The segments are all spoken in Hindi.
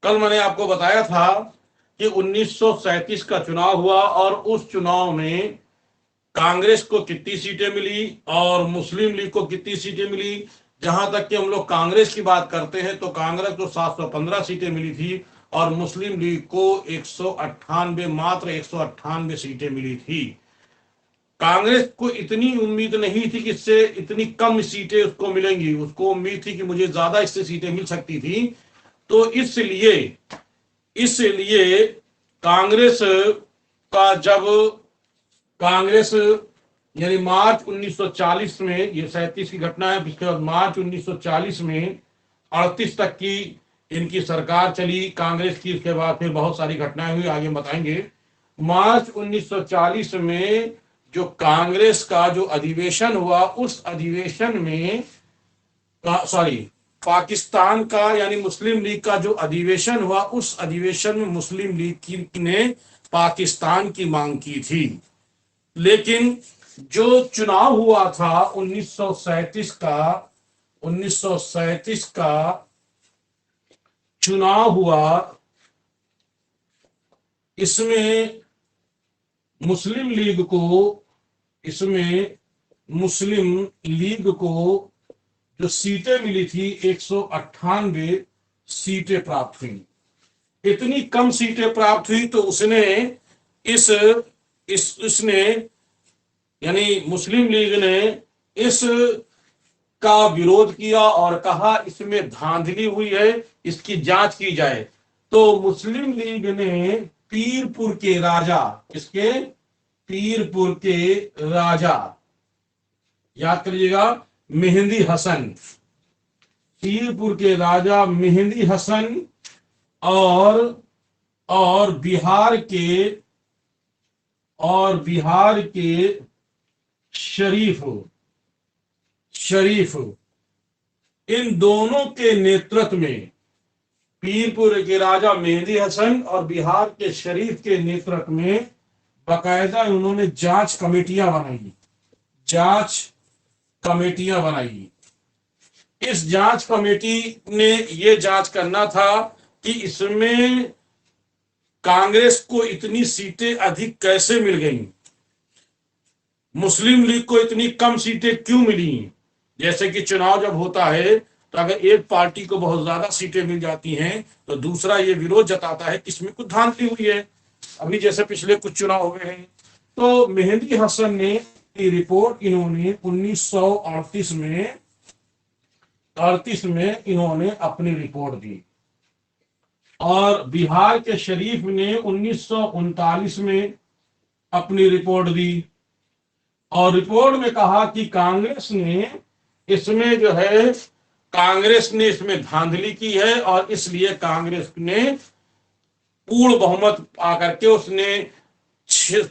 कल मैंने आपको बताया था कि 1937 का चुनाव हुआ और उस चुनाव में कांग्रेस को कितनी सीटें मिली और मुस्लिम लीग को कितनी सीटें मिली। जहां तक कि हम लोग कांग्रेस की बात करते हैं तो कांग्रेस को 715 सीटें मिली थी और मुस्लिम लीग को 198, मात्र 198 सीटें मिली थी। कांग्रेस को इतनी उम्मीद नहीं थी कि इससे इतनी कम सीटें उसको मिलेंगी, उसको उम्मीद थी कि मुझे ज्यादा इससे सीटें मिल सकती थी। तो इसलिए इसलिए कांग्रेस का जब कांग्रेस यानी मार्च 1940 में, ये 37 की घटना है, इसके बाद मार्च 1940 में 38 तक की इनकी सरकार चली कांग्रेस की। उसके बाद फिर बहुत सारी घटनाएं हुई, आगे बताएंगे। मार्च 1940 में जो कांग्रेस का जो अधिवेशन हुआ, उस अधिवेशन में सॉरी पाकिस्तान का यानी मुस्लिम लीग का जो अधिवेशन हुआ, उस अधिवेशन में मुस्लिम लीग ने पाकिस्तान की मांग की थी। लेकिन जो चुनाव हुआ था 1937 का चुनाव हुआ, इसमें मुस्लिम लीग को जो सीटें मिली थी 198 सीटें प्राप्त हुई। इतनी कम सीटें प्राप्त हुई तो उसने इसने यानी मुस्लिम लीग ने इस का विरोध किया और कहा इसमें धांधली हुई है, इसकी जांच की जाए। तो मुस्लिम लीग ने पीरपुर के राजा, किसके? पीरपुर के राजा, याद करिएगा, मेहंदी हसन, पीरपुर के राजा मेहंदी हसन और बिहार के शरीफ, इन दोनों के नेतृत्व में, पीरपुर के राजा मेहंदी हसन और बिहार के शरीफ के नेतृत्व में बाकायदा उन्होंने जांच कमेटियां बनाई। इस जांच कमेटी ने यह जांच करना था कि इसमें कांग्रेस को इतनी सीटें अधिक कैसे मिल गई, मुस्लिम लीग को इतनी कम सीटें क्यों मिली। जैसे कि चुनाव जब होता है तो अगर एक पार्टी को बहुत ज्यादा सीटें मिल जाती हैं तो दूसरा ये विरोध जताता है कि इसमें कुछ धांधली हुई है। अभी जैसे पिछले कुछ चुनाव हुए हैं, तो मेहंदी हसन ने रिपोर्ट इन्होंने 1938 में इन्होंने अपनी रिपोर्ट दी और बिहार के शरीफ ने 1939 में अपनी रिपोर्ट दी और रिपोर्ट में कहा कि कांग्रेस ने इसमें धांधली की है और इसलिए कांग्रेस ने पूर्ण बहुमत आकर के उसने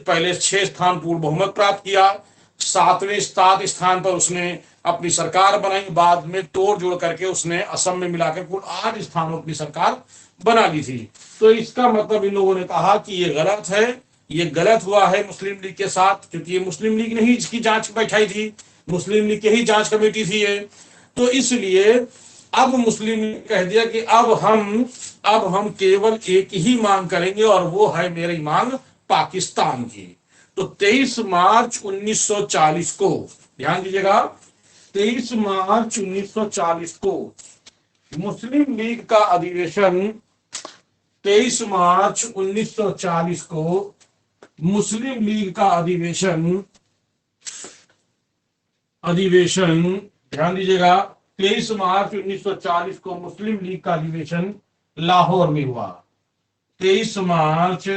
पहले 6 स्थान पूर्ण बहुमत प्राप्त किया, 7 स्थान पर उसने अपनी सरकार बनाई, बाद में तोड़ जोड़ करके उसने असम में मिलाकर कुल 8 स्थानों अपनी सरकार बना ली थी। तो इसका मतलब इन लोगों ने कहा कि ये गलत है, ये गलत हुआ है मुस्लिम लीग के साथ, क्योंकि ये मुस्लिम लीग ने ही इसकी जांच बैठाई थी, मुस्लिम लीग की ही जांच कमेटी थी ये। तो इसलिए अब मुस्लिम लीग कह दिया कि अब हम केवल एक ही मांग करेंगे और वो है मेरी मांग पाकिस्तान की। तो 23 मार्च 1940 को, ध्यान दीजिएगा, 23 मार्च 1940 को मुस्लिम लीग का अधिवेशन, 23 मार्च 1940 को मुस्लिम लीग का अधिवेशन ध्यान दीजिएगा, 23 मार्च 1940 को मुस्लिम लीग का अधिवेशन लाहौर में हुआ। 23 मार्च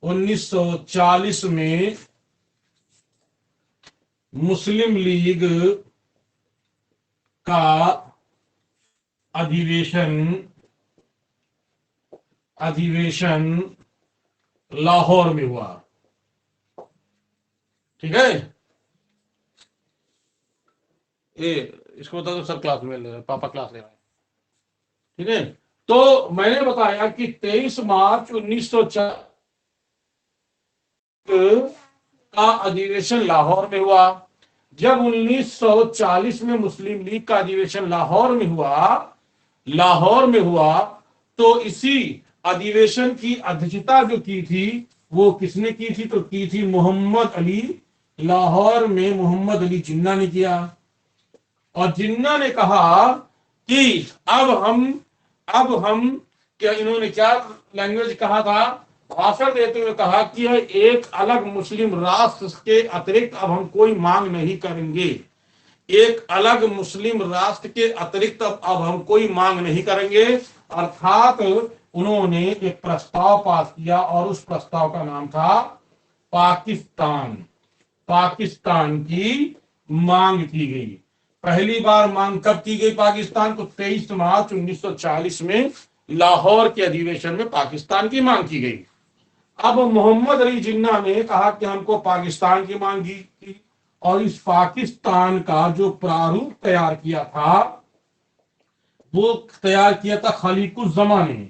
1940 में मुस्लिम लीग का अधिवेशन लाहौर में हुआ। ठीक है, ये इसको बता दो सर, क्लास में ले, पापा क्लास ले रहे हैं। ठीक है, तो मैंने बताया कि 23 मार्च 1940 का अधिवेशन लाहौर में हुआ। जब 1940 में मुस्लिम लीग का अधिवेशन लाहौर में हुआ तो इसी अधिवेशन की अध्यक्षता जो की थी वो किसने की थी? तो की थी मोहम्मद अली, लाहौर में मोहम्मद अली जिन्ना ने किया। और जिन्ना ने कहा कि अब हम क्या, इन्होंने क्या लैंग्वेज कहा था, भाषण देते हुए कहा कि एक अलग मुस्लिम राष्ट्र के अतिरिक्त अब हम कोई मांग नहीं करेंगे। एक अलग मुस्लिम राष्ट्र के अतिरिक्त अब हम कोई मांग नहीं करेंगे। अर्थात उन्होंने एक प्रस्ताव पास किया और उस प्रस्ताव का नाम था पाकिस्तान। पाकिस्तान की मांग की गई। पहली बार मांग कब की गई पाकिस्तान को? 23 मार्च 1940 में लाहौर के अधिवेशन में पाकिस्तान की मांग की गई। अब मोहम्मद अली जिन्ना ने कहा कि हमको पाकिस्तान की मांग की, और इस पाकिस्तान का जो प्रारूप तैयार किया था वो तैयार किया था खलीकुज़्ज़मा ने।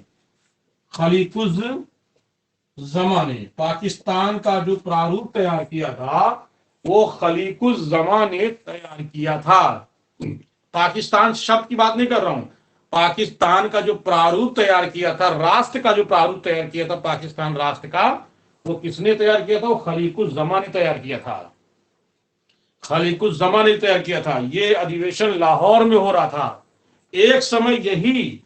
खलीकुज़्ज़मा ने पाकिस्तान का जो प्रारूप तैयार किया था वो खलीकुज़्ज़मा ने तैयार किया था। पाकिस्तान शब्द की बात नहीं कर रहा हूं, पाकिस्तान का जो प्रारूप तैयार किया था, राष्ट्र का जो प्रारूप तैयार किया था पाकिस्तान राष्ट्र का, वो किसने तैयार किया था? वो खलीकुज़्ज़मा ने तैयार किया था। खलीकुज़्ज़मा ने तैयार किया था। ये अधिवेशन लाहौर में हो रहा था। एक समय यही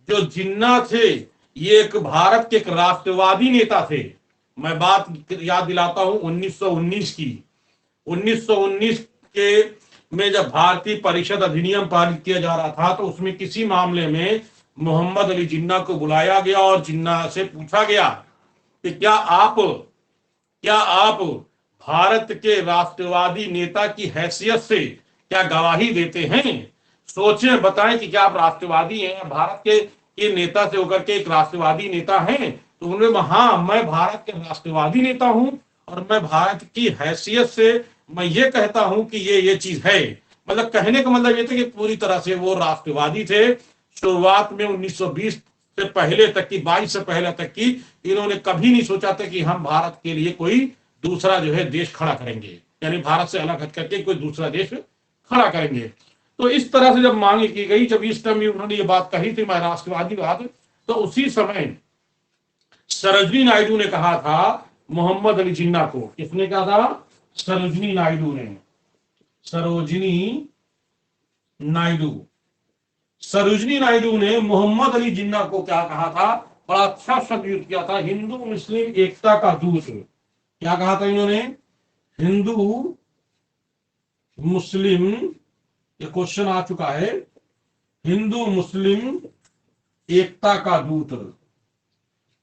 जो जिन्ना थे ये एक भारत के एक राष्ट्रवादी नेता थे। मैं बात याद दिलाता हूं 1919 की। 1919 के में जब भारतीय परिषद अधिनियम पारित किया जा रहा था तो उसमें किसी मामले में मोहम्मद अली जिन्ना को बुलाया गया और जिन्ना से पूछा गया कि क्या आप भारत के राष्ट्रवादी नेता की हैसियत से क्या गवाही देते हैं? सोचें, बताएं कि क्या आप राष्ट्रवादी हैं, भारत के नेता से होकर के एक राष्ट्रवादी नेता हैं? तो उन्होंने हाँ, मैं भारत के राष्ट्रवादी नेता हूं और मैं भारत की हैसियत से मैं ये कहता हूं कि ये चीज है। मतलब कहने का मतलब ये था कि पूरी तरह से वो राष्ट्रवादी थे। शुरुआत में 1920 से पहले तक की, 22 से पहले तक की, इन्होंने कभी नहीं सोचा था कि हम भारत के लिए कोई दूसरा जो है देश खड़ा करेंगे, यानी भारत से अलग हट करके कोई दूसरा देश खड़ा करेंगे। तो इस तरह से जब मांग की गई, जब इस टाइम उन्होंने ये बात कही थी, मैं राष्ट्रवादीवाद, तो उसी समय सरोजिनी नायडू ने कहा था मोहम्मद अली जिन्ना को। किसने कहा था? सरोजिनी नायडू ने। सरोजिनी नायडू ने मोहम्मद अली जिन्ना को क्या कहा था? बड़ा अच्छा शब्द यूज किया था, हिंदू मुस्लिम एकता का दूत। क्या कहा था इन्होंने? हिंदू मुस्लिम, ये क्वेश्चन आ चुका है, हिंदू मुस्लिम एकता का दूत।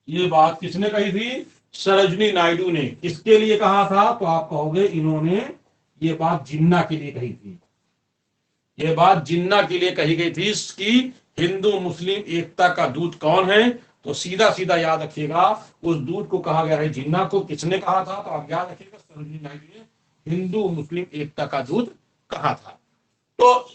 ये बात किसने कही थी? सरोजिनी नायडू ने। किसके लिए कहा था? तो आप कहोगे इन्होंने ये बात जिन्ना के लिए कही थी। ये बात जिन्ना के लिए कही गई थी कि हिंदू मुस्लिम एकता का दूत कौन है? तो सीधा सीधा याद रखिएगा, उस दूत को कहा गया है जिन्ना को। किसने कहा था? तो आप याद रखिएगा, सरोजिनी नायडू ने हिंदू मुस्लिम एकता का दूत कहा था। तो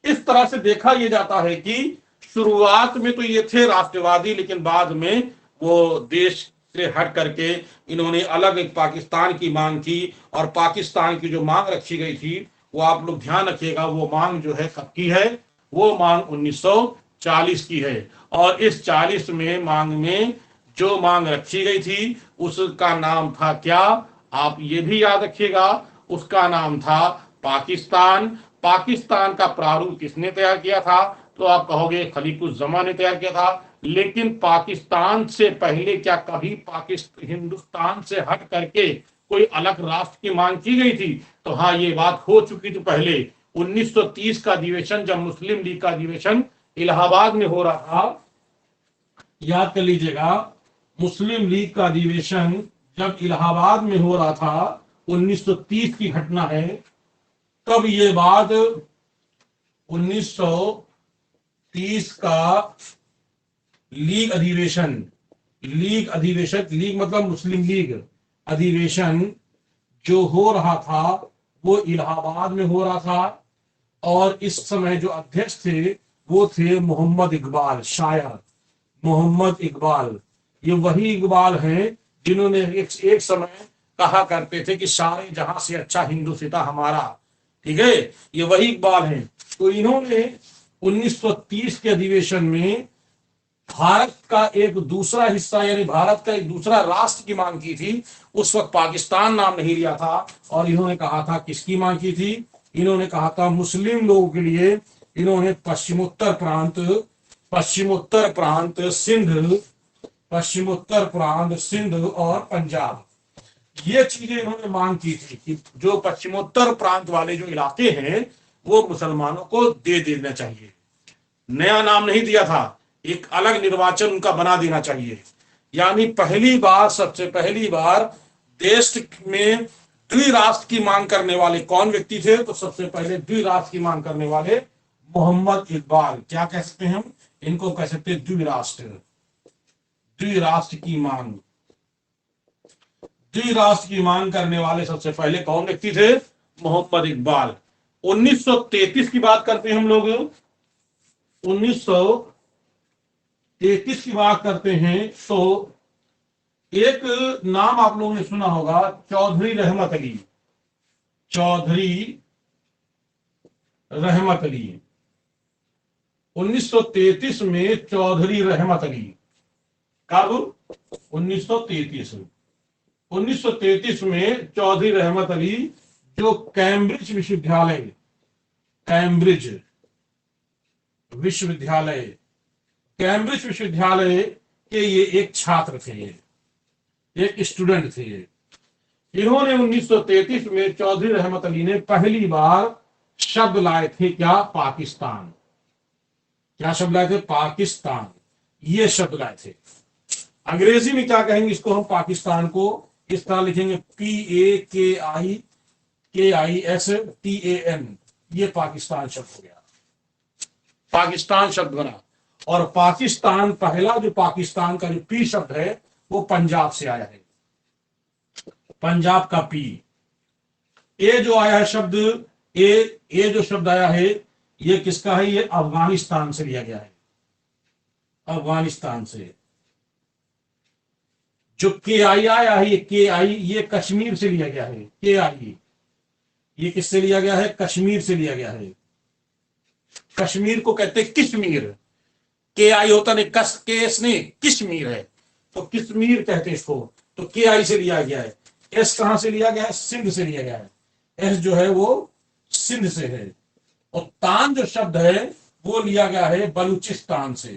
इस तरह से देखा यह जाता है कि शुरुआत में तो ये थे राष्ट्रवादी, लेकिन बाद में वो देश से हट करके इन्होंने अलग एक पाकिस्तान की मांग की। और पाकिस्तान की जो मांग रखी गई थी वो आप लोग ध्यान रखिएगा, वो मांग जो है कब की है? वो मांग 1940 की है। और इस 40 में मांग में जो मांग रखी गई थी उसका नाम था क्या? आप ये भी याद रखिएगा, उसका नाम था पाकिस्तान। पाकिस्तान का प्रारूप किसने तैयार किया था? तो आप कहोगे खलीकुज़्ज़मा ने तैयार किया था। लेकिन पाकिस्तान से पहले क्या कभी पाकिस्तान हिंदुस्तान से हट करके कोई अलग राष्ट्र की मांग की गई थी? तो हाँ, ये बात हो चुकी थी पहले। 1930 का अधिवेशन, जब मुस्लिम लीग का अधिवेशन इलाहाबाद में हो रहा था, याद कर लीजिएगा, मुस्लिम लीग का अधिवेशन जब इलाहाबाद में हो रहा था, 1930 की घटना है। तब ये बात 1930 का लीग अधिवेशन, लीग मतलब मुस्लिम लीग अधिवेशन जो हो रहा था वो इलाहाबाद में हो रहा था। और इस समय जो अध्यक्ष थे वो थे मोहम्मद इकबाल, शायर मोहम्मद इकबाल। ये वही इकबाल हैं जिन्होंने एक समय कहा करते थे कि सारे जहां से अच्छा हिंदुस्तान हमारा। ठीक है, ये वही इकबाल हैं। तो इन्होंने 1930 के अधिवेशन में भारत का एक दूसरा हिस्सा यानी भारत का एक दूसरा राष्ट्र की मांग की थी। उस वक्त पाकिस्तान नाम नहीं लिया था। और इन्होंने कहा था, किसकी मांग की थी? इन्होंने कहा था मुस्लिम लोगों के लिए। इन्होंने पश्चिमोत्तर प्रांत सिंध और पंजाब, ये चीजें इन्होंने मांग की थी कि जो पश्चिमोत्तर प्रांत वाले जो इलाके हैं वो मुसलमानों को दे देना चाहिए। नया नाम नहीं दिया था, एक अलग निर्वाचन उनका बना देना चाहिए। यानी पहली बार, सबसे पहली बार देश में द्विराष्ट्र की मांग करने वाले कौन व्यक्ति थे? तो सबसे पहले द्विराष्ट्र की मांग करने वाले मोहम्मद इकबाल। क्या कह सकते हैं हम इनको? कह सकते हैं द्विराष्ट्र। द्विराष्ट्र की मांग, द्विराष्ट्र की मांग करने वाले सबसे पहले कौन व्यक्ति थे? मोहम्मद इकबाल। 1933 की बात करते हैं हम लोग। 1933 की बात करते हैं तो एक नाम आप लोगों ने सुना होगा, चौधरी रहमत अली। चौधरी रहमत अली। 1933 में चौधरी रहमत अली, कब? 1933। 1933 में चौधरी रहमत अली, जो कैम्ब्रिज विश्वविद्यालय कैम्ब्रिज विश्वविद्यालय के ये एक छात्र थे, एक स्टूडेंट थे। इन्होंने 1933 में चौधरी रहमत अली ने पहली बार शब्द लाए थे, क्या? पाकिस्तान। क्या शब्द लाए थे? पाकिस्तान। ये शब्द लाए थे। अंग्रेजी में क्या कहेंगे इसको? हम पाकिस्तान को इस तरह लिखेंगे, PAKISTAN। ये पाकिस्तान शब्द हो गया, पाकिस्तान शब्द बना। और पाकिस्तान, पहला जो पाकिस्तान का जो पी शब्द है वो पंजाब से आया है, पंजाब का पी। ए जो आया है शब्द, ए जो शब्द आया है ये किसका है? ये अफगानिस्तान से लिया गया है, अफगानिस्तान से। जो के आई आया है, ये के आई, ये कश्मीर से लिया गया है। के आई ये किससे लिया गया है? कश्मीर से लिया गया है। कश्मीर को कहते हैं किश्मीर। के आई होता नहीं, कस केस नहीं, किश्मीर है तो किश्मीर कहते हैं इसको। तो के आई से लिया गया है। एस कहां से लिया गया है? सिंध से लिया गया है। एस जो है वो सिंध से है। और तान जो शब्द है वो लिया गया है बलूचिस्तान से।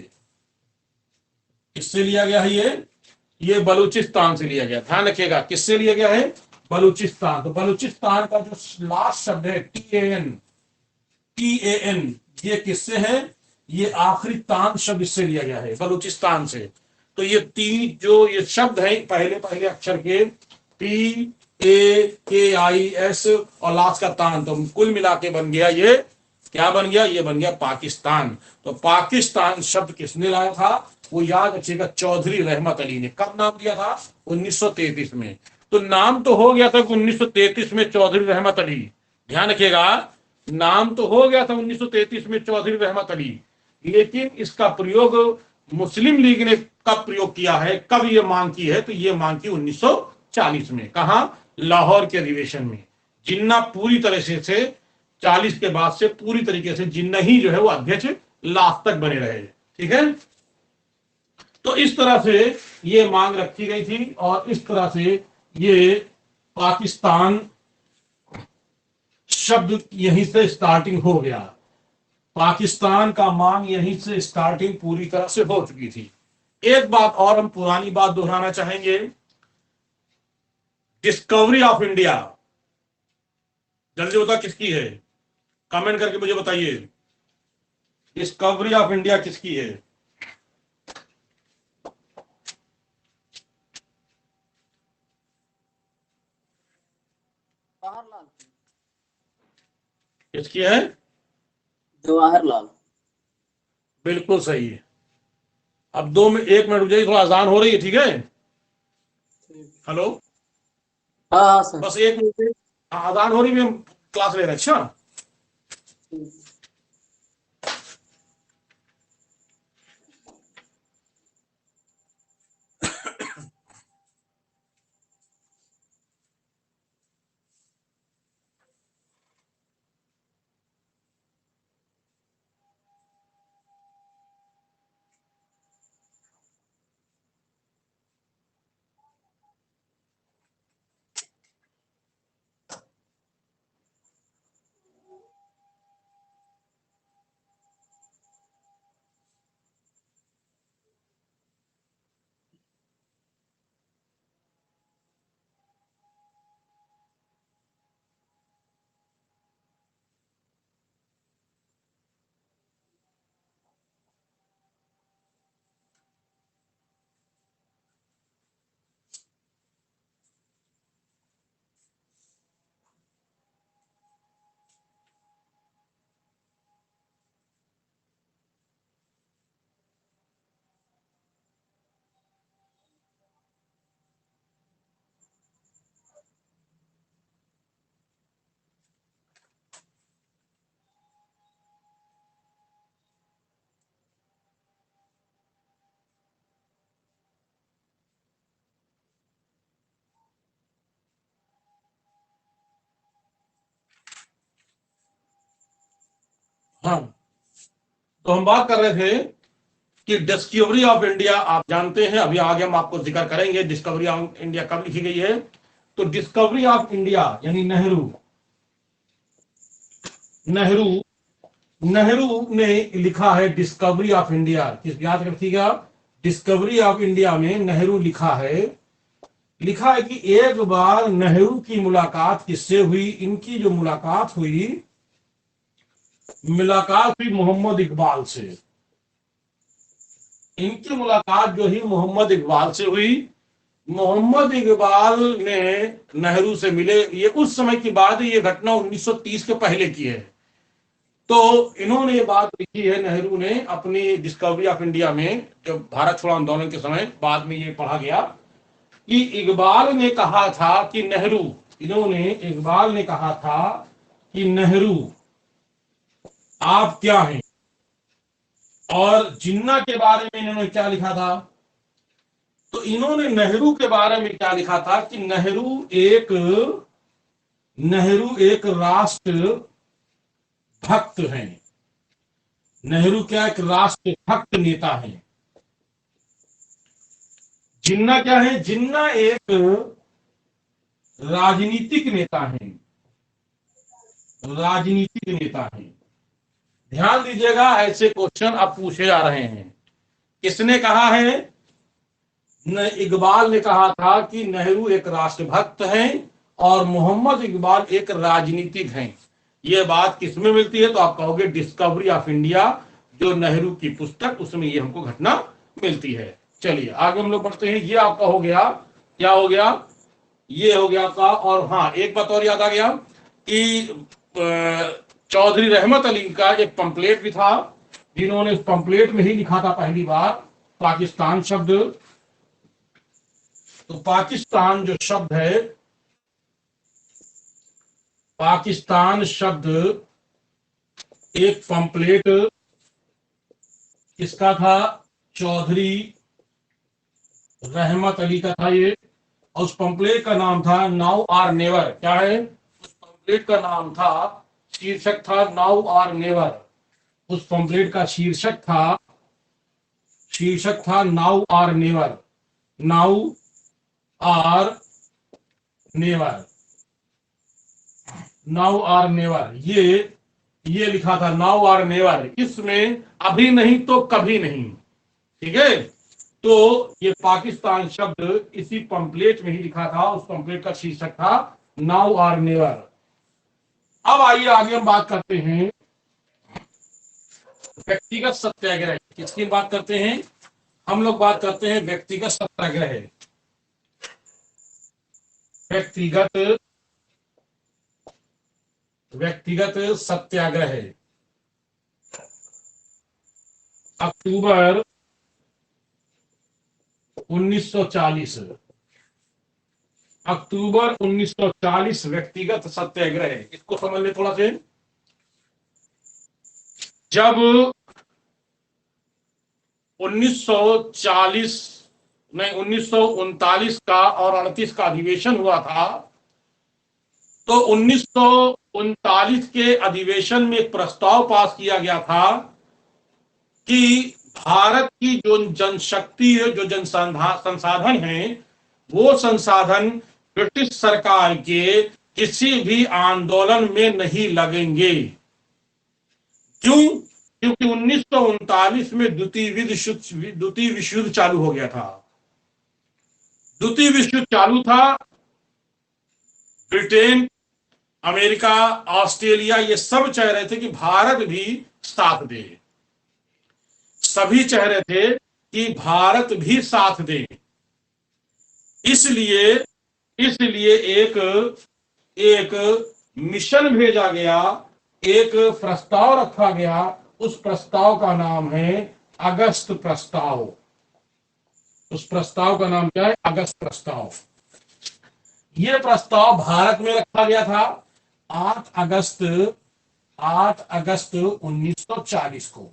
किससे लिया गया है? ये बलूचिस्तान से लिया गया। ध्यान रखिएगा, किससे लिया गया है? बलूचिस्तान। तो बलूचिस्तान का जो लास्ट शब्द है टीएन, ये किससे है? ये आखिरी तान शब्द इससे लिया गया है, बलूचिस्तान से। तो ये तीन जो ये शब्द है पहले पहले अक्षर के, PAKIS और लास्ट का तान, तो कुल मिला के बन गया ये, क्या बन गया? ये बन गया पाकिस्तान। तो पाकिस्तान शब्द किसने लाया था? वो याद रखिएगा, चौधरी रहमत अली ने। कब नाम दिया था? 1933 में। तो नाम तो हो गया था 1933 में चौधरी रहमत अली। ध्यान रखिएगा, नाम तो हो गया था 1933 में चौधरी रहमत अली, लेकिन इसका प्रयोग मुस्लिम लीग ने कब प्रयोग किया है, कब ये मांग की है? तो ये मांग की 1940 में। कहा? लाहौर के अधिवेशन में। जिन्ना पूरी तरह से 40 के बाद से पूरी तरीके से जिन्ना ही जो है वो अध्यक्ष लास्ट तक बने रहे। ठीक है, तो इस तरह से ये मांग रखी गई थी और इस तरह से ये पाकिस्तान शब्द यहीं से स्टार्टिंग हो गया। पाकिस्तान का मांग यहीं से स्टार्टिंग पूरी तरह से हो चुकी थी। एक बात और हम पुरानी बात दोहराना चाहेंगे, डिस्कवरी ऑफ इंडिया जल्दी बता किसकी है? कमेंट करके मुझे बताइए, डिस्कवरी ऑफ इंडिया किसकी है? जवाहरलाल। किसकी है? जवाहरलाल। बिल्कुल सही है। अब 1 मिनट रुक जाइए, थोड़ा अजान हो रही है, ठीक है? हेलो, हाँ हाँ सर। बस 1 मिनट, अजान हो रही है, हम क्लास ले रहे हैं। अच्छा, हाँ, तो हम बात कर रहे थे कि डिस्कवरी ऑफ इंडिया आप जानते हैं, अभी आगे हम आपको जिक्र करेंगे डिस्कवरी ऑफ इंडिया कब लिखी गई है। तो डिस्कवरी ऑफ इंडिया यानी नेहरू नेहरू नेहरू ने लिखा है डिस्कवरी ऑफ इंडिया। किस याद रखिएगा, डिस्कवरी ऑफ इंडिया में नेहरू लिखा है कि एक बार नेहरू की मुलाकात किससे हुई, इनकी जो मुलाकात हुई मोहम्मद इकबाल से। इनकी मुलाकात जो ही मोहम्मद इकबाल से हुई, मोहम्मद इकबाल ने नेहरू से मिले। ये उस समय की बात है, ये घटना 1930 के पहले की है। तो इन्होंने ये बात लिखी है नेहरू ने अपनी डिस्कवरी ऑफ इंडिया में, जब भारत छोड़ो आंदोलन के समय बाद में ये पढ़ा गया कि इकबाल ने कहा था कि इकबाल ने कहा था कि नेहरू आप क्या हैं। और जिन्ना के बारे में इन्होंने क्या लिखा था, तो इन्होंने नेहरू के बारे में क्या लिखा था कि नेहरू एक राष्ट्र भक्त हैं। नेहरू क्या एक राष्ट्र भक्त नेता हैं। जिन्ना क्या है, जिन्ना एक राजनीतिक नेता हैं। ध्यान दीजिएगा, ऐसे क्वेश्चन अब पूछे जा रहे हैं। किसने कहा है, इकबाल ने कहा था कि नेहरू एक राष्ट्रभक्त हैं और मोहम्मद इकबाल एक राजनीतिक हैं। ये बात किसमें मिलती है, तो आप कहोगे डिस्कवरी ऑफ इंडिया, जो नेहरू की पुस्तक, उसमें ये हमको घटना मिलती है। चलिए आगे हम लोग बढ़ते हैं। ये आपका हो गया, क्या हो गया, ये हो गया आपका। और हाँ, एक बात और याद आ गया कि चौधरी रहमत अली का एक पंपलेट भी था, जिन्होंने उस पंपलेट में ही लिखा था पहली बार पाकिस्तान शब्द। तो पाकिस्तान जो शब्द है, पाकिस्तान शब्द एक पंपलेट किसका था, चौधरी रहमत अली का था ये। और उस पंपलेट का नाम था नाउ आर नेवर। क्या है, उस पंपलेट का नाम था, शीर्षक था नाउ आर नेवर। उस पंपलेट का शीर्षक था now or never. Now or never, now or never, ये लिखा था नाउ आर नेवर। इसमें अभी नहीं तो कभी नहीं, ठीक है। तो ये पाकिस्तान शब्द इसी पंपलेट में ही लिखा था। उस पंपलेट का शीर्षक था नाउ आर नेवर। अब आइए आगे हम बात करते हैं व्यक्तिगत सत्याग्रह। किसकी बात करते हैं, हम लोग बात करते हैं व्यक्तिगत सत्याग्रह। व्यक्तिगत सत्याग्रह अक्टूबर 1940, अक्टूबर 1940 व्यक्तिगत सत्याग्रह। इसको समझ ले थोड़ा से। जब 1940 नहीं 1939 का और 38 का अधिवेशन हुआ था, तो 1939 के अधिवेशन में एक प्रस्ताव पास किया गया था कि भारत की जो जनशक्ति है, जो जन संसाधन है, वो संसाधन ब्रिटिश सरकार के किसी भी आंदोलन में नहीं लगेंगे। क्यों, क्योंकि 1939 में द्वितीय विश्व युद्ध चालू हो गया था। द्वितीय विश्व युद्ध चालू था। ब्रिटेन, अमेरिका, ऑस्ट्रेलिया, ये सब चाह रहे थे कि भारत भी साथ दे। सभी चाह रहे थे कि भारत भी साथ दे। इसलिए एक मिशन भेजा गया, एक प्रस्ताव रखा गया। उस प्रस्ताव का नाम है अगस्त प्रस्ताव। उस प्रस्ताव का नाम क्या है, अगस्त प्रस्ताव। यह प्रस्ताव भारत में रखा गया था 8 अगस्त 1940 को।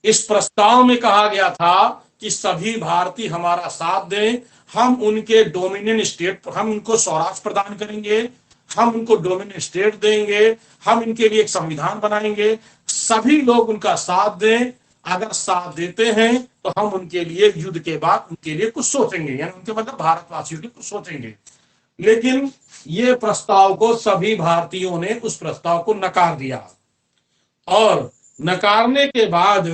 इस प्रस्ताव में कहा गया था कि सभी भारतीय हमारा साथ दें, हम उनके डोमिनियन स्टेट, हम उनको स्वराज प्रदान करेंगे, हम उनको डोमिनियन स्टेट देंगे, हम इनके लिए एक संविधान बनाएंगे, सभी लोग उनका साथ दें। अगर साथ देते हैं तो हम उनके लिए युद्ध के बाद उनके लिए कुछ सोचेंगे, यानी उनके मतलब भारतवासियों के कुछ सोचेंगे। लेकिन ये प्रस्ताव को सभी भारतीयों ने उस प्रस्ताव को नकार दिया। और नकारने के बाद,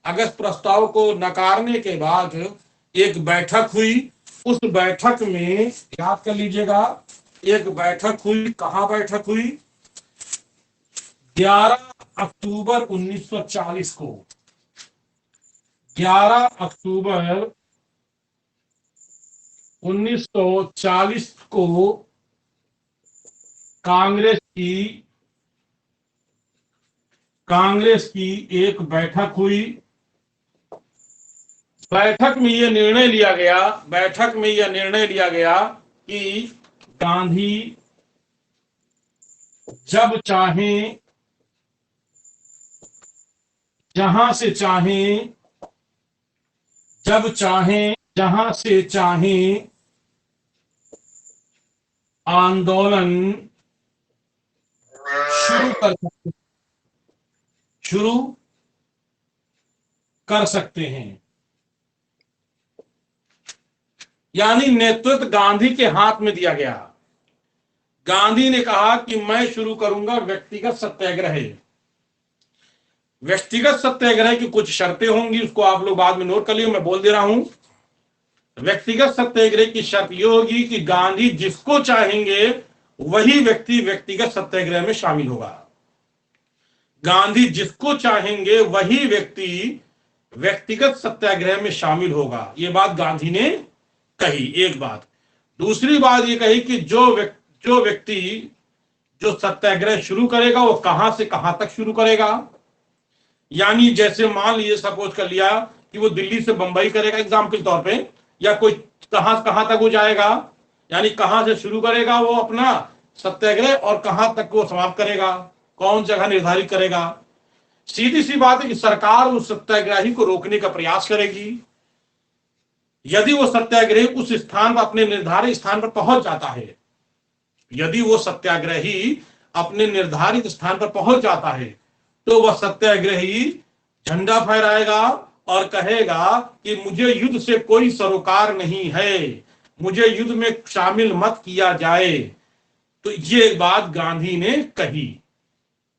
अगस्त प्रस्ताव को नकारने के बाद एक बैठक हुई। उस बैठक में याद कर लीजिएगा, एक बैठक हुई। कहां बैठक हुई? 11 अक्टूबर 1940 को। 11 अक्टूबर 1940 को कांग्रेस की एक बैठक हुई। बैठक में यह निर्णय लिया गया कि गांधी जब चाहें, जहां से चाहें, जब चाहें, जहां से चाहें आंदोलन शुरू कर सकते हैं। यानी नेतृत्व गांधी के हाथ में दिया गया। गांधी ने कहा कि मैं शुरू करूंगा व्यक्तिगत सत्याग्रह। व्यक्तिगत सत्याग्रह की कुछ शर्तें होंगी, उसको आप लोग बाद में नोट कर लियो, मैं बोल दे रहा हूं। व्यक्तिगत सत्याग्रह की शर्त यह होगी कि गांधी जिसको चाहेंगे वही व्यक्ति व्यक्तिगत सत्याग्रह में शामिल होगा। गांधी जिसको चाहेंगे वही व्यक्ति व्यक्तिगत सत्याग्रह में शामिल होगा। यह बात गांधी ने कही, एक बात। दूसरी बात यह कही कि जो व्यक्ति जो सत्याग्रह शुरू करेगा वो कहां से कहां तक शुरू करेगा। यानी जैसे मान लीजिए, सपोज कर लिया कि वो दिल्ली से बंबई करेगा एग्जाम्पल तौर पे, या कोई कहां कहां तक वो जाएगा, यानी कहां से शुरू करेगा वो अपना सत्याग्रह और कहां तक वो समाप्त करेगा, कौन जगह निर्धारित करेगा। सीधी सी बात है कि सरकार उस सत्याग्रही को रोकने का प्रयास करेगी। यदि वो सत्याग्रही उस स्थान पर, अपने निर्धारित स्थान पर पहुंच जाता है, यदि वो सत्याग्रही अपने निर्धारित स्थान पर पहुंच जाता है, तो वह सत्याग्रही झंडा फहराएगा और कहेगा कि मुझे युद्ध से कोई सरोकार नहीं है, मुझे युद्ध में शामिल मत किया जाए। तो ये बात गांधी ने कही।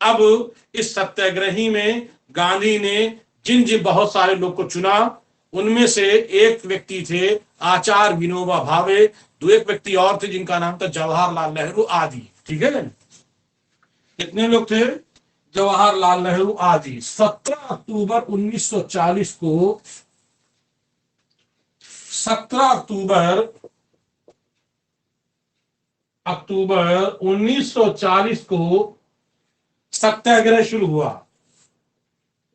अब इस सत्याग्रही में गांधी ने जिन बहुत सारे लोग को चुना, उनमें से एक व्यक्ति थे आचार्य विनोबा भावे, दो एक व्यक्ति और थे जिनका नाम था जवाहरलाल नेहरू आदि। ठीक है, कितने लोग थे? जवाहरलाल नेहरू आदि। 17 अक्टूबर 1940 को, 17 अक्टूबर 1940 को सत्याग्रह शुरू हुआ।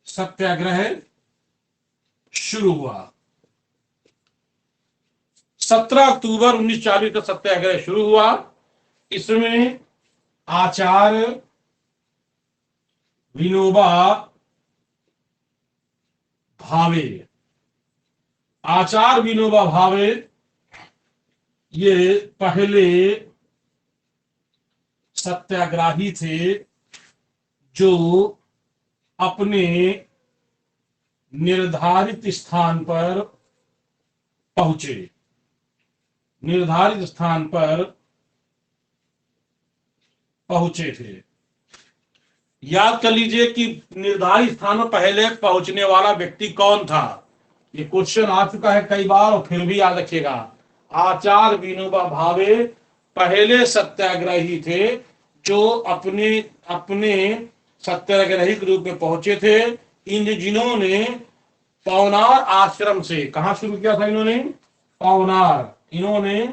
सत्याग्रह शुरू हुआ 17 अक्टूबर 1940 का सत्याग्रह शुरू हुआ। इसमें आचार्य विनोबा भावे, आचार्य विनोबा भावे ये पहले सत्याग्रही थे जो अपने निर्धारित स्थान पर पहुंचे। निर्धारित स्थान पर पहुंचे थे। याद कर लीजिए कि निर्धारित स्थान पर पहले पहुंचने वाला व्यक्ति कौन था। ये क्वेश्चन आ चुका है कई बार, और फिर भी याद रखिएगा। आचार्य विनोबा भावे पहले सत्याग्रही थे जो अपने अपने सत्याग्रही के रूप में पहुंचे थे। जिन्होंने पवनार आश्रम से, कहां शुरू किया था इन्होंने? पवनार। इन्होंने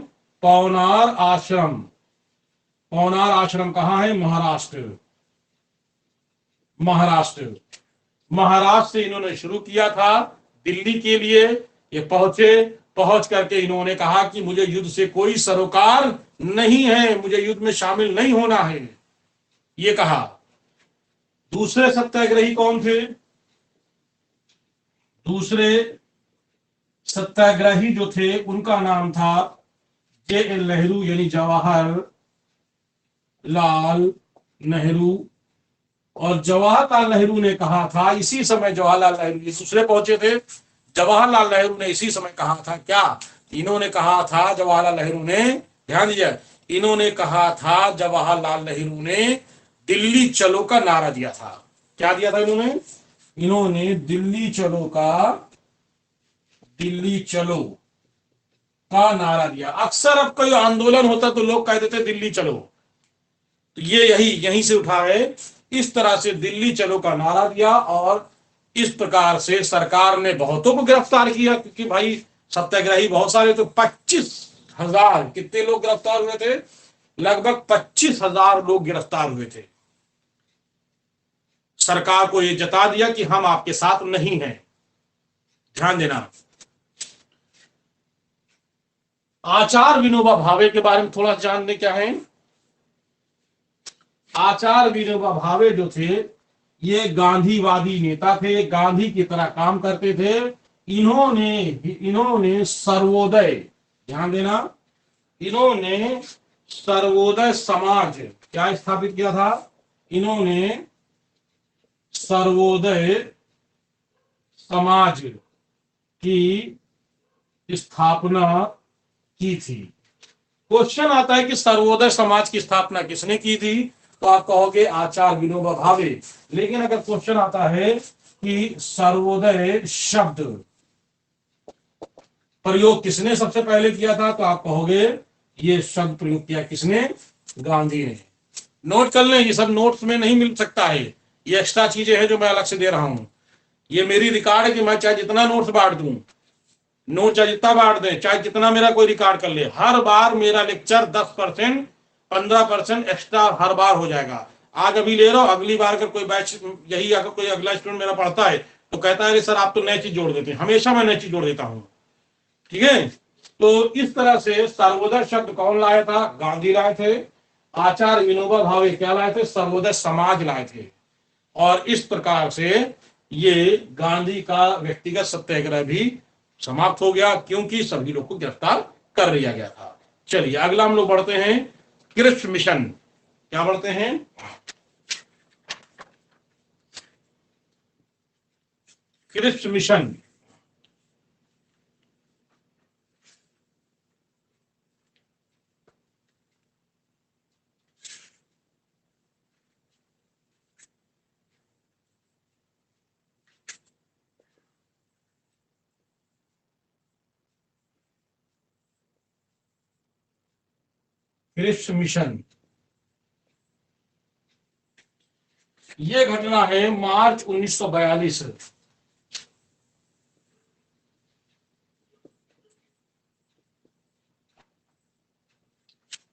पवनार आश्रम, पवनार आश्रम कहां है? महाराष्ट्र। महाराष्ट्र से इन्होंने शुरू किया था दिल्ली के लिए। ये पहुंच करके इन्होंने कहा कि मुझे युद्ध से कोई सरोकार नहीं है, मुझे युद्ध में शामिल नहीं होना है, ये कहा। दूसरे सत्याग्रही कौन थे? दूसरे सत्याग्रही जो थे उनका नाम था JL नेहरू, यानी लाल नेहरू। और जवाहरलाल नेहरू ने कहा था, इसी समय जवाहरलाल नेहरू ये दूसरे पहुंचे थे, जवाहरलाल नेहरू ने इसी समय कहा था क्या, इन्होंने कहा था जवाहरलाल नेहरू ने, ध्यान दीजिए, इन्होंने कहा था जवाहरलाल नेहरू ने दिल्ली चलो का नारा दिया था। क्या दिया था इन्होंने? इन्होंने दिल्ली चलो का, दिल्ली चलो का नारा दिया। अक्सर अब कोई आंदोलन होता तो लोग कह देते दिल्ली चलो, तो ये यहीं से उठा है। इस तरह से दिल्ली चलो का नारा दिया और इस प्रकार से सरकार ने बहुतों को गिरफ्तार किया, क्योंकि भाई सत्याग्रही बहुत सारे, तो 25,000 कितने लोग गिरफ्तार हुए थे? लगभग 25,000 लोग गिरफ्तार हुए थे। सरकार को यह जता दिया कि हम आपके साथ नहीं हैं। ध्यान देना। आचार्य विनोबा भावे के बारे में थोड़ा जानने क्या है। आचार्य विनोबा भावे जो थे ये गांधीवादी नेता थे, गांधी की तरह काम करते थे। इन्होंने सर्वोदय, ध्यान देना, इन्होंने सर्वोदय समाज क्या स्थापित किया था? इन्होंने सर्वोदय समाज की स्थापना की थी। क्वेश्चन आता है कि सर्वोदय समाज की स्थापना किसने की थी, तो आप कहोगे आचार्य विनोबा भावे। लेकिन अगर क्वेश्चन आता है कि सर्वोदय शब्द प्रयोग किसने सबसे पहले किया था, तो आप कहोगे ये शब्द प्रयोग किया किसने? गांधी ने। नोट कर लें, ये सब नोट्स में नहीं मिल सकता है, ये एक्स्ट्रा चीजें हैं जो मैं अलग से दे रहा हूं। ये मेरी रिकॉर्ड है कि मैं चाहे जितना नोट्स बांट दूं, नोट चाहे जितना बांट दें, चाहे जितना मेरा कोई रिकॉर्ड कर ले, हर बार मेरा लेक्चर 10%, 15% एक्स्ट्रा हर बार हो जाएगा। आज अभी ले रहा हूं, अगली बार अगर कोई बैच यही अगर कोई अगला स्टूडेंट मेरा पढ़ता है तो कहता है सर आप तो नई चीज जोड़ देते हैं। हमेशा मैं नई चीज जोड़ देता हूं, ठीक है। तो इस तरह से सर्वोदय शब्द कौन लाया था? गांधी लाए थे। आचार्य विनोबा भावे क्या लाए थे? सर्वोदय समाज लाए थे। और इस प्रकार से ये गांधी का व्यक्तिगत सत्याग्रह भी समाप्त हो गया, क्योंकि सभी लोग को गिरफ्तार कर लिया गया था। चलिए अगला हम लोग बढ़ते हैं, क्रिप्स मिशन। क्या बढ़ते हैं? Cripps mission. क्रिप्स मिशन ये घटना है मार्च 1942।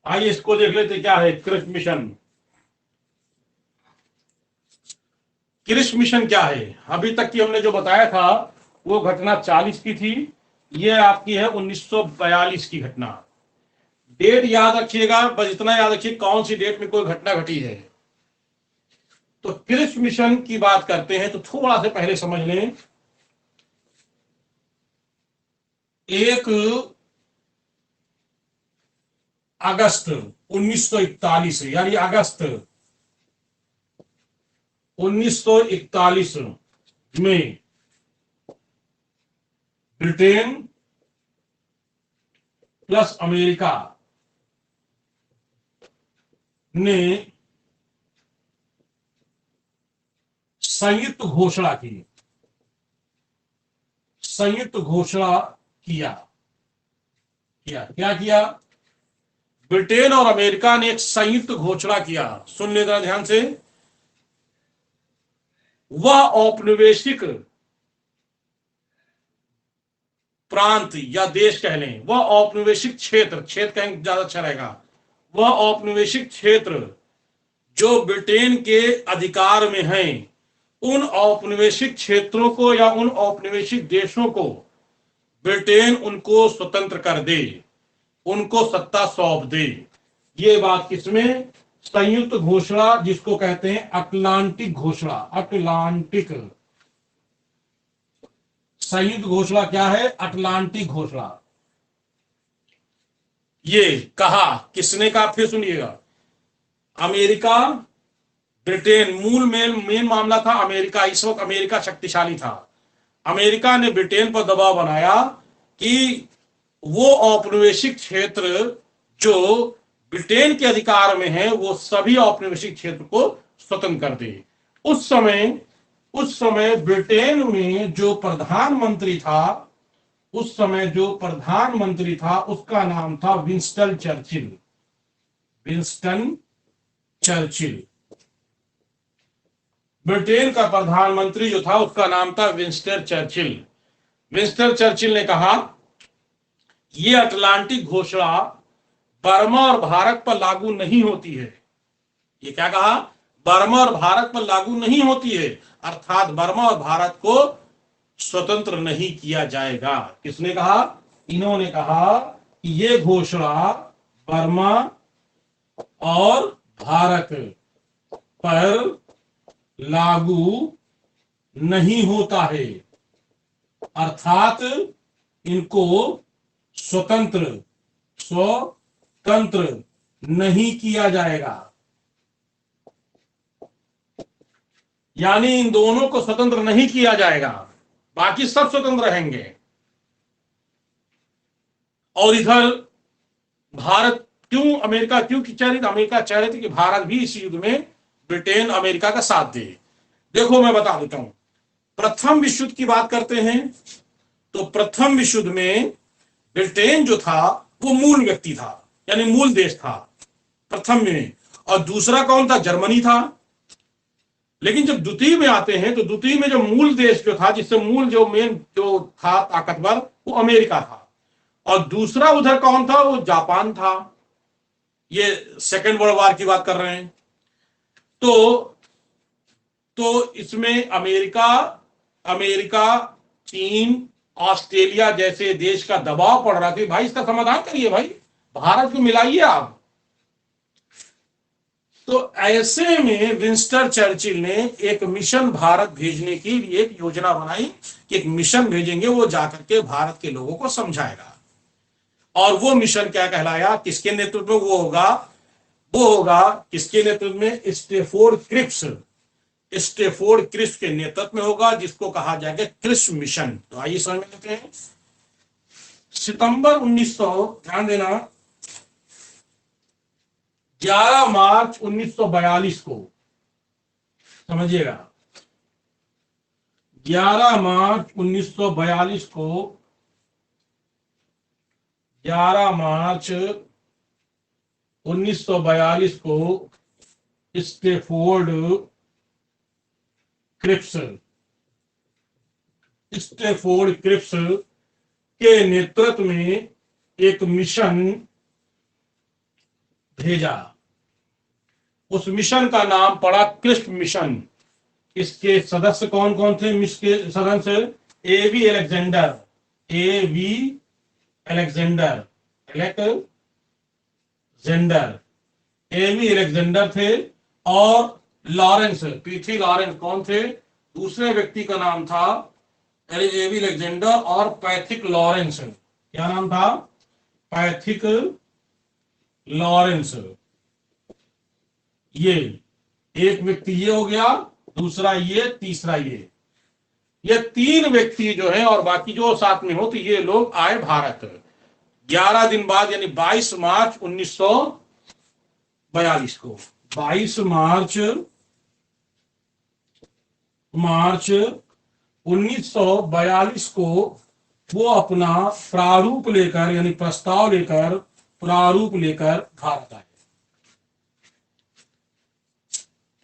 आइए इसको देख लेते क्या है क्रिप्स मिशन। क्रिप्स मिशन क्या है? अभी तक की हमने जो बताया था वो घटना 40 की थी, ये आपकी है 1942 की घटना। डेट याद रखिएगा, बस इतना याद रखिए कौन सी डेट में कोई घटना घटी है। तो क्रिप्स मिशन की बात करते हैं तो थोड़ा से पहले समझ लें, एक अगस्त 1941 यानी अगस्त 1941 में ब्रिटेन प्लस अमेरिका ने संयुक्त घोषणा की, संयुक्त घोषणा किया किया क्या किया? ब्रिटेन और अमेरिका ने एक संयुक्त घोषणा किया। सुन लेना ध्यान से। वह औपनिवेशिक प्रांत या देश कह लें, वह औपनिवेशिक क्षेत्र, क्षेत्र कहेंगे ज्यादा अच्छा रहेगा, वह औपनिवेशिक क्षेत्र जो ब्रिटेन के अधिकार में हैं, उन औपनिवेशिक क्षेत्रों को या उन औपनिवेशिक देशों को ब्रिटेन उनको स्वतंत्र कर दे, उनको सत्ता सौंप दे। ये बात किसमें? संयुक्त घोषणा, जिसको कहते हैं अटलांटिक घोषणा। अटलांटिक संयुक्त घोषणा क्या है? अटलांटिक घोषणा। ये कहा किसने कहा? फिर सुनिएगा, अमेरिका, ब्रिटेन, मेन मामला था अमेरिका। इस वक्त अमेरिका शक्तिशाली था। अमेरिका ने ब्रिटेन पर दबाव बनाया कि वो औपनिवेशिक क्षेत्र जो ब्रिटेन के अधिकार में है वो सभी औपनिवेशिक क्षेत्र को स्वतंत्र कर दे। उस समय ब्रिटेन में जो प्रधानमंत्री था, उसका नाम था विंस्टन चर्चिल। ब्रिटेन का प्रधानमंत्री जो था उसका नाम था विंस्टन चर्चिल। विंस्टन चर्चिल ने कहा ये अटलांटिक घोषणा बर्मा और भारत पर लागू नहीं होती है। ये क्या कहा? बर्मा और भारत पर लागू नहीं होती है, अर्थात बर्मा और भारत को स्वतंत्र नहीं किया जाएगा। किसने कहा? इन्होंने कहा कि ये घोषणा बर्मा और भारत पर लागू नहीं होता है, अर्थात इनको स्वतंत्र नहीं किया जाएगा। यानी इन दोनों को स्वतंत्र नहीं किया जाएगा, बाकी सब स्वतंत्र रहेंगे। और इधर भारत अमेरिका क्यों चाह रही थी? अमेरिका चाह रही थी कि भारत भी इस युद्ध में ब्रिटेन अमेरिका का साथ दे। देखो मैं बता देता हूं, प्रथम विश्व युद्ध की बात करते हैं तो प्रथम विश्व युद्ध में ब्रिटेन जो था वो मूल व्यक्ति था, यानी मूल देश था प्रथम में, और दूसरा कौन था? जर्मनी था। लेकिन जब द्वितीय में आते हैं तो द्वितीय में जो मूल देश जो था, जिससे मूल जो मेन जो था ताकतवर, वो अमेरिका था, और दूसरा उधर कौन था? वो जापान था। ये सेकेंड वर्ल्ड वॉर की बात कर रहे हैं। तो इसमें अमेरिका, चीन, ऑस्ट्रेलिया जैसे देश का दबाव पड़ रहा था, भाई इसका समाधान करिए, भाई भारत को मिलाइए आप। तो ऐसे में विंस्टन चर्चिल ने एक मिशन भारत भेजने के लिए एक योजना बनाई कि एक मिशन भेजेंगे, वो जाकर के भारत के लोगों को समझाएगा। और वो मिशन क्या कहलाया? किसके नेतृत्व में वो होगा किसके नेतृत्व में? स्टेफोर्ड क्रिप्स के नेतृत्व में होगा, जिसको कहा जाएगा क्रिप्स मिशन। तो आइए समझ में लेते हैं। सितंबर 1900, ध्यान देना, 11 मार्च 1942 को, समझिएगा, 11 मार्च 1942 को, 11 मार्च 1942 को स्टेफोर्ड क्रिप्स के नेतृत्व में एक मिशन भेजा। उस मिशन का नाम पड़ा क्रिप्स मिशन। इसके सदस्य कौन कौन थे? इसके सदस्य एवी अलेक्जेंडर थे, और लॉरेंस, पीथी लॉरेंस कौन थे? दूसरे व्यक्ति का नाम था एवी अलेक्जेंडर, और पैथिक लॉरेंस। क्या नाम था? Pethick Lawrence. ये एक व्यक्ति ये हो गया, दूसरा ये, तीसरा ये तीन व्यक्ति जो है, और बाकी जो साथ में हो, तो ये लोग आए भारत 11 दिन बाद, यानी 22 मार्च 1942 को। 22 मार्च 1942 को वो अपना प्रारूप लेकर, यानी प्रस्ताव लेकर, भारत आए।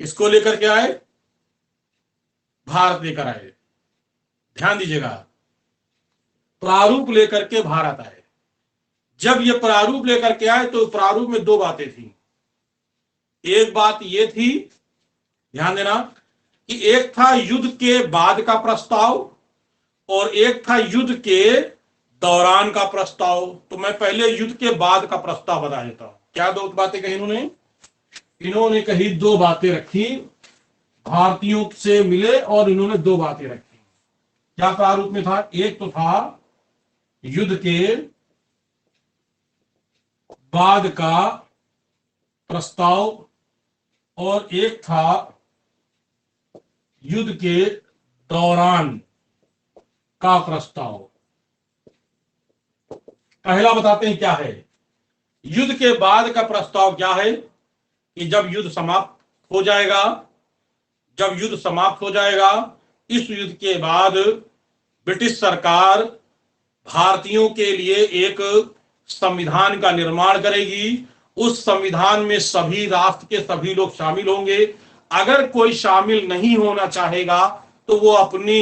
किसको लेकर के आए? भारत लेकर आए। ध्यान दीजिएगा, प्रारूप लेकर के भारत आए। जब ये प्रारूप लेकर के आए तो प्रारूप में दो बातें थी। एक बात ये थी, ध्यान देना, कि एक था युद्ध के बाद का प्रस्ताव और एक था युद्ध के दौरान का प्रस्ताव। तो मैं पहले युद्ध के बाद का प्रस्ताव बता देता हूं। क्या दो बातें कही इन्होंने कही दो बातें रखी, भारतीयों से मिले और इन्होंने दो बातें रखी। क्या प्रारूप में था? एक तो था युद्ध के बाद का प्रस्ताव, और एक था युद्ध के दौरान का प्रस्ताव। पहला बताते हैं क्या है। युद्ध के बाद का प्रस्ताव क्या है कि जब युद्ध समाप्त हो जाएगा, जब युद्ध समाप्त हो जाएगा, इस युद्ध के बाद ब्रिटिश सरकार भारतीयों के लिए एक संविधान का निर्माण करेगी। उस संविधान में सभी राष्ट्र के सभी लोग शामिल होंगे। अगर कोई शामिल नहीं होना चाहेगा तो वो अपनी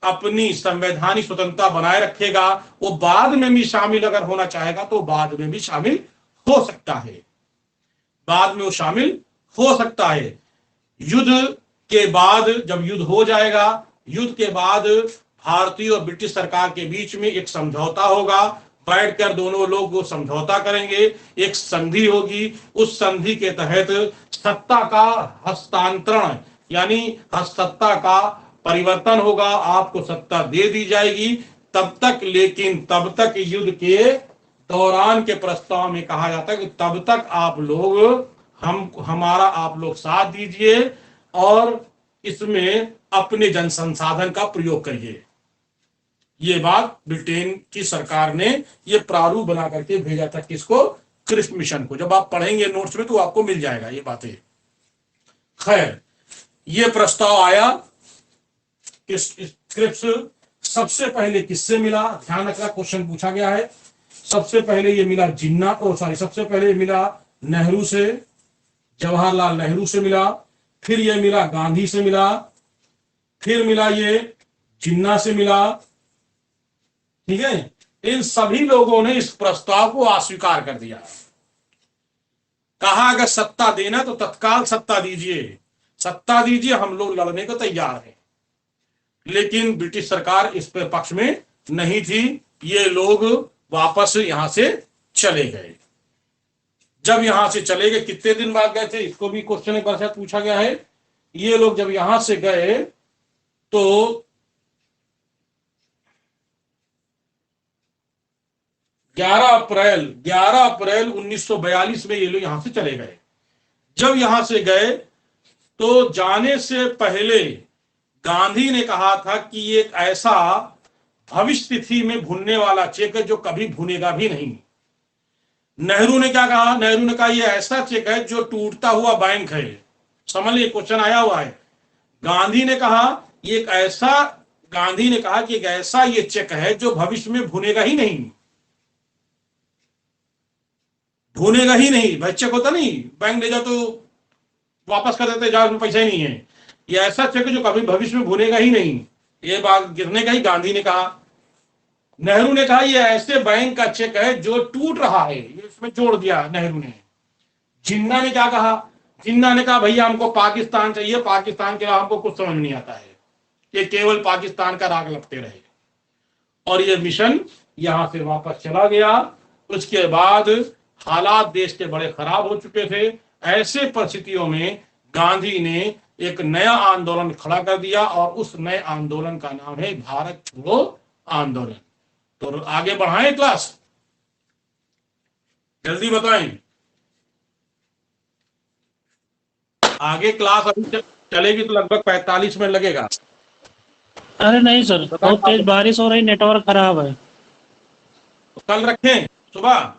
अपनी संवैधानिक स्वतंत्रता बनाए रखेगा। वो बाद में भी शामिल अगर होना चाहेगा तो बाद में भी शामिल हो सकता है, बाद में वो शामिल हो सकता है। युद्ध के बाद जब युद्ध हो जाएगा, युद्ध के बाद भारतीय और ब्रिटिश सरकार के बीच में एक समझौता होगा। बैठकर दोनों लोग वो समझौता करेंगे, एक संधि होगी। उस संधि के तहत सत्ता का हस्तांतरण यानी सत्ता का परिवर्तन होगा, आपको सत्ता दे दी जाएगी। तब तक, लेकिन तब तक युद्ध के दौरान के प्रस्ताव में कहा जाता है कि तब तक आप लोग हमारा आप लोग साथ दीजिए और इसमें अपने जन संसाधन का प्रयोग करिए। ये बात ब्रिटेन की सरकार ने ये प्रारूप बना करके भेजा था किसको, क्रिप्स मिशन को। जब आप पढ़ेंगे नोट्स में तो आपको मिल जाएगा ये बातें। खैर, ये प्रस्ताव आया क्रिप्स सबसे पहले किससे मिला, ध्यान रखना क्वेश्चन पूछा गया है। सबसे पहले ये मिला सबसे पहले ये मिला नेहरू से, जवाहरलाल नेहरू से मिला। फिर ये मिला गांधी से मिला। फिर मिला ये जिन्ना से मिला। ठीक है, इन सभी लोगों ने इस प्रस्ताव को अस्वीकार कर दिया। कहा अगर सत्ता देना तो तत्काल सत्ता दीजिए, सत्ता दीजिए, हम लोग लड़ने को तैयार हैं। लेकिन ब्रिटिश सरकार इस पर पक्ष में नहीं थी। ये लोग वापस यहां से चले गए। जब यहां से चले गए, कितने दिन बाद गए थे, इसको भी क्वेश्चन एक बार शायद पूछा गया है। ये लोग जब यहां से गए तो 11 अप्रैल 1942 में ये लोग यहां से चले गए। जब यहां से गए तो जाने से पहले गांधी ने कहा था कि ये एक ऐसा भविष्य तिथि में भुनने वाला चेक है जो कभी भुनेगा भी नहीं। नेहरू ने क्या कहा, नेहरू ने कहा ये ऐसा चेक है जो टूटता हुआ बैंक है। समझ लीजिए, क्वेश्चन आया हुआ है। गांधी ने कहा कि एक ऐसा ये चेक है जो भविष्य में भुनेगा ही नहीं, भुनेगा ही नहीं। भाई चेक होता नहीं, बैंक ले जाओ तो वापस कर देते, जाओ उसमें पैसा ही नहीं है। ये ऐसा चेक है जो कभी भविष्य में भुनेगा ही नहीं। ये बात गिरने का ही गांधी ने कहा। नेहरू ने कहा ये ऐसे बैंक का चेक है जो टूट रहा है, ये इसमें जोड़ दिया नेहरू ने। जिन्ना ने क्या कहा, जिन्ना ने कहा भैया हमको पाकिस्तान चाहिए, पाकिस्तान के अलावा हमको कुछ समझ नहीं आता है, ये केवल पाकिस्तान का राग लगते रहे। और ये मिशन यहां से वापस चला गया। उसके बाद हालात देश के बड़े खराब हो चुके थे। ऐसे परिस्थितियों में गांधी ने एक नया आंदोलन खड़ा कर दिया और उस नए आंदोलन का नाम है भारत छोड़ो आंदोलन। तो आगे बढ़ाएं क्लास, जल्दी बताएं। आगे क्लास अभी चलेगी तो लगभग 45 मिनट लगेगा। अरे नहीं सर, बहुत तेज बारिश हो रही, नेटवर्क खराब है। तो कल रखें सुबह?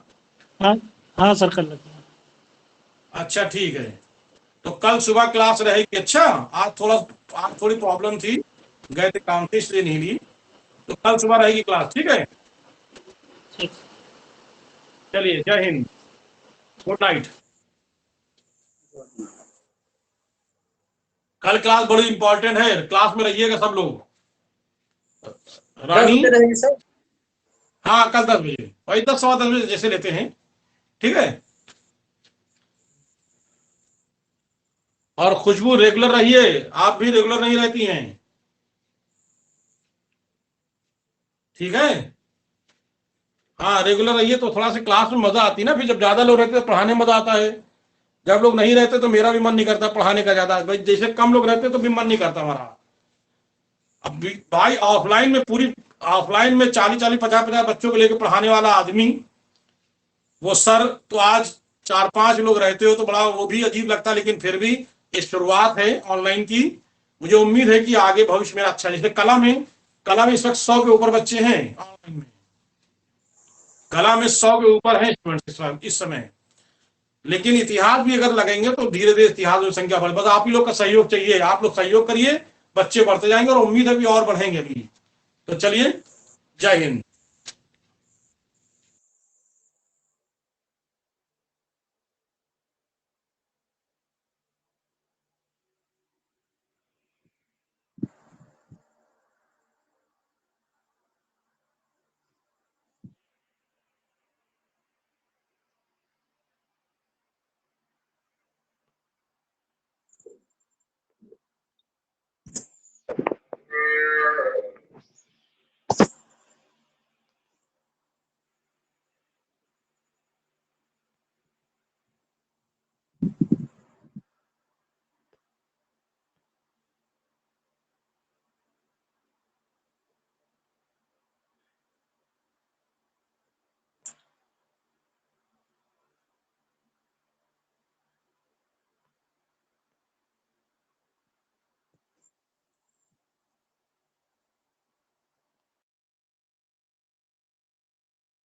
हाँ हाँ सर, कर लेते हैं। अच्छा ठीक है, तो कल सुबह क्लास रहेगी। अच्छा, आज थोड़ी प्रॉब्लम थी, गए थे काम से इसलिए नहीं ली। तो कल सुबह रहेगी क्लास, ठीक है? ठीक। चलिए, जय हिंद, गुड नाइट। कल क्लास बड़ी इंपॉर्टेंट है, क्लास में रहिएगा सब लोग। रानी, रहेंगे सर। हाँ कल 10 बजे, वही 10 सवा 10 बजे जैसे लेते हैं, ठीक है? और खुशबू रेगुलर रहिए, आप भी रेगुलर नहीं रहती हैं, ठीक है? हाँ रेगुलर रहिए तो थोड़ा सा क्लास में मजा आती है ना। फिर जब ज्यादा लोग रहते तो पढ़ाने में मजा आता है। जब लोग नहीं रहते तो मेरा भी मन नहीं करता पढ़ाने का ज्यादा। भाई जैसे कम लोग रहते तो भी मन नहीं करता हमारा। अब भाई ऑफलाइन में 40-50 बच्चों को लेकर पढ़ाने वाला आदमी, वो सर तो आज 4-5 लोग रहते हो तो बड़ा वो भी अजीब लगता है, लेकिन फिर भी ये शुरुआत है ऑनलाइन की। मुझे उम्मीद है कि आगे भविष्य मेरा अच्छा, जैसे कला में इस वक्त 100 के ऊपर बच्चे हैं ऑनलाइन में, कला में 100 के ऊपर है स्टूडेंट इस समय। लेकिन इतिहास भी अगर लगेंगे तो धीरे धीरे इतिहास में संख्या बढ़े, बस आप ही लोग का सहयोग चाहिए, आप लोग सहयोग करिए, बच्चे बढ़ते जाएंगे और उम्मीद है भी और बढ़ेंगे अभी। तो चलिए, जय हिंद।